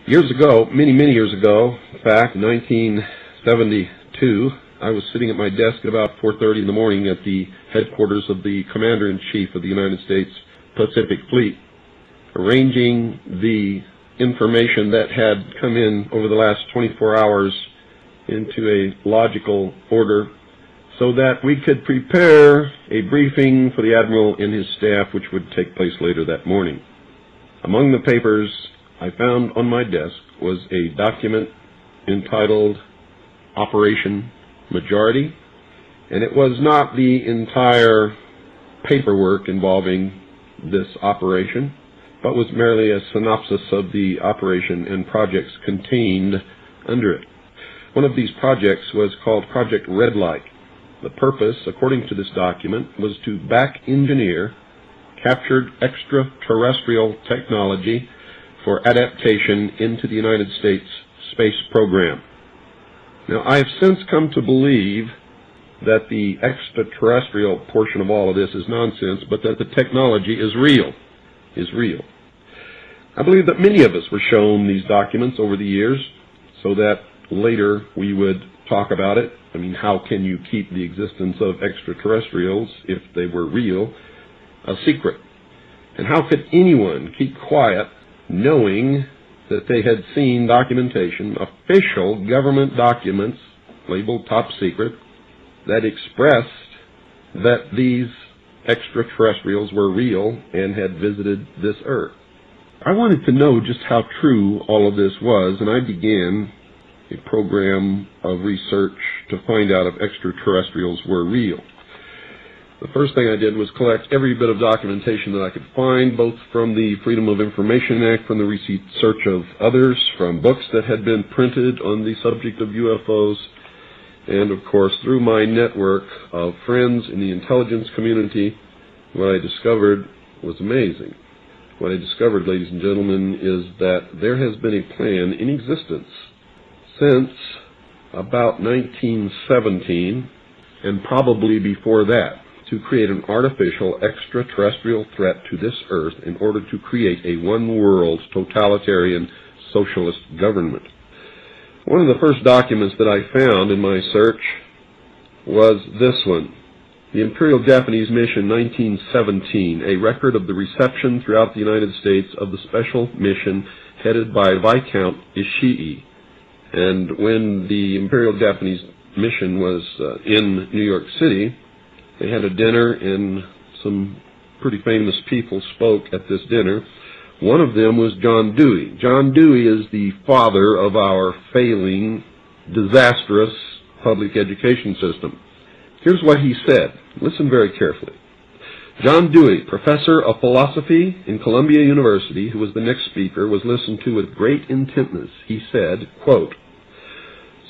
Years ago, many years ago, in fact, in 1972, I was sitting at my desk at about 4:30 in the morning at the headquarters of the Commander-in-Chief of the United States Pacific Fleet, arranging the information that had come in over the last 24 hours into a logical order so that we could prepare a briefing for the Admiral and his staff, which would take place later that morning. Among the papers I found on my desk was a document entitled Operation Majority, and it was not the entire paperwork involving this operation, but was merely a synopsis of the operation and projects contained under it. One of these projects was called Project Red Light. The purpose, according to this document, was to back-engineer captured extraterrestrial technology for adaptation into the United States space program. Now, I have since come to believe that the extraterrestrial portion of all of this is nonsense, but that the technology is real. I believe that many of us were shown these documents over the years so that later we would talk about it. I mean, how can you keep the existence of extraterrestrials, if they were real, a secret? And how could anyone keep quiet knowing that they had seen documentation, official government documents labeled top secret, that expressed that these extraterrestrials were real and had visited this earth? I wanted to know just how true all of this was, and I began a program of research to find out if extraterrestrials were real. The first thing I did was collect every bit of documentation that I could find, both from the Freedom of Information Act, from the research of others, from books that had been printed on the subject of UFOs, and of course through my network of friends in the intelligence community. What I discovered was amazing. What I discovered, ladies and gentlemen, is that there has been a plan in existence since about 1917, and probably before that, to create an artificial extraterrestrial threat to this earth in order to create a one-world totalitarian socialist government. One of the first documents that I found in my search was this one, the Imperial Japanese Mission 1917, a record of the reception throughout the United States of the special mission headed by Viscount Ishii. And when the Imperial Japanese Mission was in New York City, they had a dinner, and some pretty famous people spoke at this dinner. One of them was John Dewey. John Dewey is the father of our failing, disastrous public education system. Here's what he said. Listen very carefully. John Dewey, professor of philosophy in Columbia University, who was the next speaker, was listened to with great intentness. He said, quote,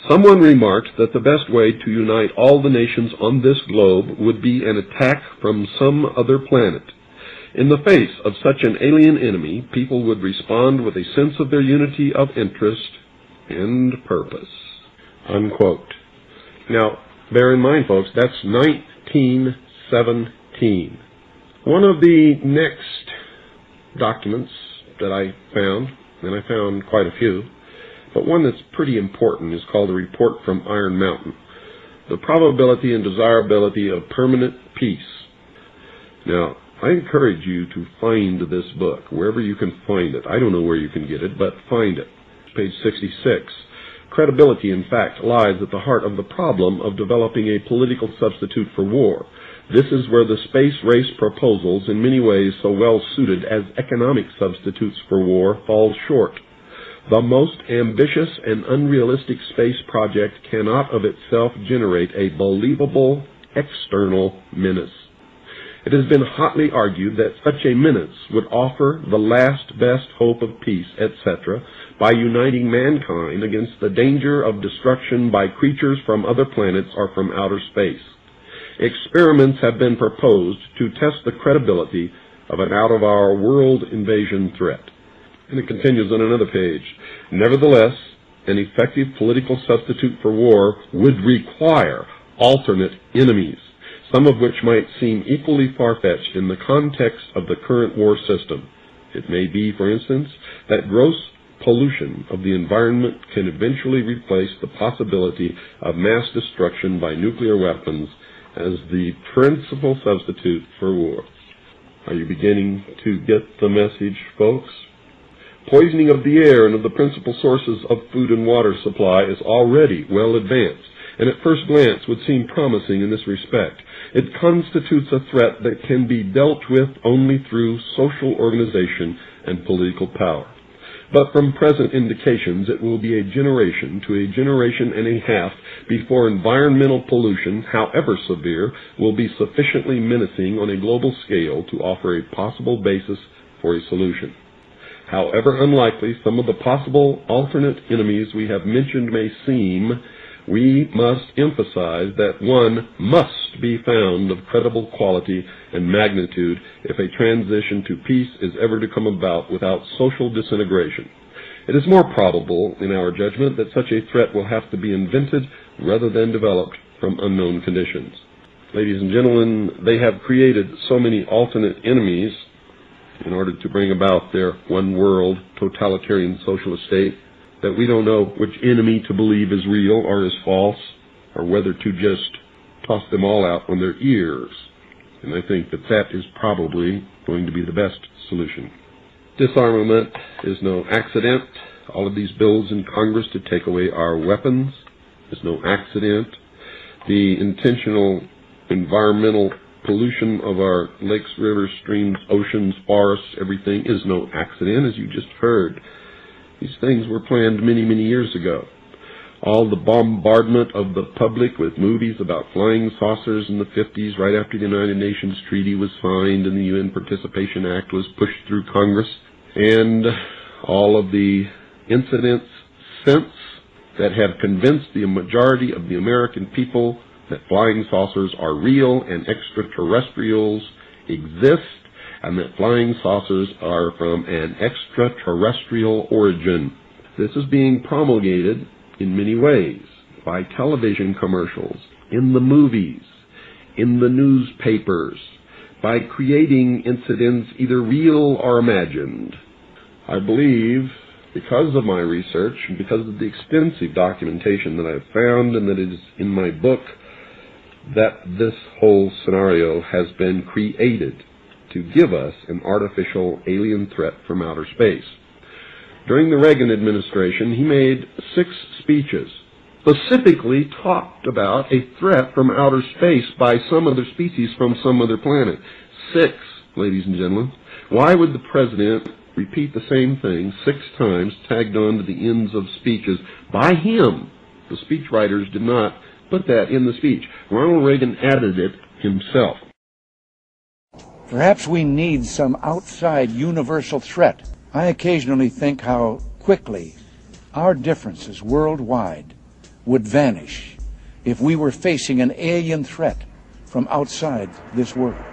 "Someone remarked that the best way to unite all the nations on this globe would be an attack from some other planet. In the face of such an alien enemy, people would respond with a sense of their unity of interest and purpose." Unquote. Now, bear in mind, folks, that's 1917. One of the next documents that I found, and I found quite a few, but one that's pretty important, is called a report from Iron Mountain, the probability and desirability of permanent peace. Now, I encourage you to find this book, wherever you can find it. I don't know where you can get it, but find it. Page 66. Credibility, in fact, lies at the heart of the problem of developing a political substitute for war. This is where the space race proposals, in many ways so well suited as economic substitutes for war, fall short. The most ambitious and unrealistic space project cannot of itself generate a believable external menace. It has been hotly argued that such a menace would offer the last best hope of peace, etc., by uniting mankind against the danger of destruction by creatures from other planets or from outer space. Experiments have been proposed to test the credibility of an out-of-our-world invasion threat. And it continues on another page. Nevertheless, an effective political substitute for war would require alternate enemies, some of which might seem equally far-fetched in the context of the current war system. It may be, for instance, that gross pollution of the environment can eventually replace the possibility of mass destruction by nuclear weapons as the principal substitute for war. Are you beginning to get the message, folks? Poisoning of the air and of the principal sources of food and water supply is already well advanced, and at first glance would seem promising in this respect. It constitutes a threat that can be dealt with only through social organization and political power. But from present indications, it will be a generation to a generation and a half before environmental pollution, however severe, will be sufficiently menacing on a global scale to offer a possible basis for a solution. However unlikely some of the possible alternate enemies we have mentioned may seem, we must emphasize that one must be found of credible quality and magnitude if a transition to peace is ever to come about without social disintegration. It is more probable, in our judgment, that such a threat will have to be invented rather than developed from unknown conditions. Ladies and gentlemen, they have created so many alternate enemies in order to bring about their one-world totalitarian socialist state that we don't know which enemy to believe is real or is false, or whether to just toss them all out on their ears. And I think that that is probably going to be the best solution. Disarmament is no accident. All of these bills in Congress to take away our weapons is no accident. The intentional environmental pollution of our lakes, rivers, streams, oceans, forests, everything is no accident, as you just heard. These things were planned many, many years ago. All the bombardment of the public with movies about flying saucers in the 50s, right after the United Nations Treaty was signed and the UN Participation Act was pushed through Congress, and all of the incidents since that have convinced the majority of the American people that flying saucers are real and extraterrestrials exist, and that flying saucers are from an extraterrestrial origin. This is being promulgated in many ways, by television commercials, in the movies, in the newspapers, by creating incidents either real or imagined. I believe, because of my research, and because of the extensive documentation that I've found and that is in my book, that this whole scenario has been created to give us an artificial alien threat from outer space. During the Reagan administration, he made 6 speeches, specifically talked about a threat from outer space by some other species from some other planet. 6, ladies and gentlemen. Why would the president repeat the same thing 6 times, tagged on to the ends of speeches by him? The speechwriters did not put that in the speech. Ronald Reagan added it himself. Perhaps we need some outside universal threat. I occasionally think how quickly our differences worldwide would vanish if we were facing an alien threat from outside this world.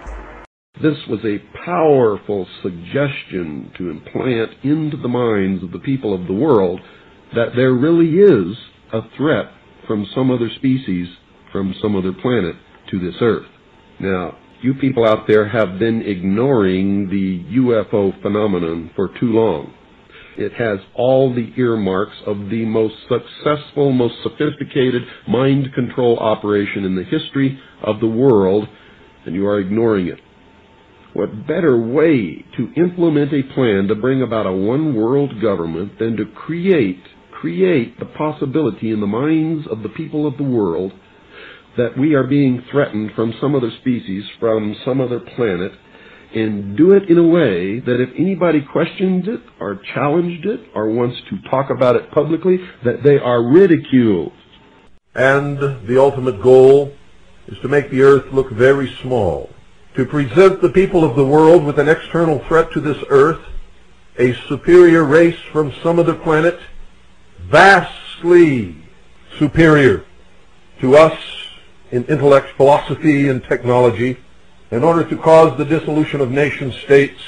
This was a powerful suggestion to implant into the minds of the people of the world that there really is a threat from some other species, from some other planet to this earth. Now, you people out there have been ignoring the UFO phenomenon for too long. It has all the earmarks of the most successful, most sophisticated mind control operation in the history of the world, and you are ignoring it. What better way to implement a plan to bring about a one-world government than to create the possibility in the minds of the people of the world that we are being threatened from some other species, from some other planet, and do it in a way that if anybody questions it or challenged it or wants to talk about it publicly, that they are ridiculed. And the ultimate goal is to make the earth look very small, to present the people of the world with an external threat to this earth, a superior race from some other planet, vastly superior to us in intellect, philosophy, and technology, in order to cause the dissolution of nation-states,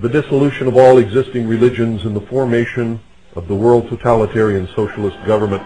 the dissolution of all existing religions, and the formation of the world totalitarian socialist government.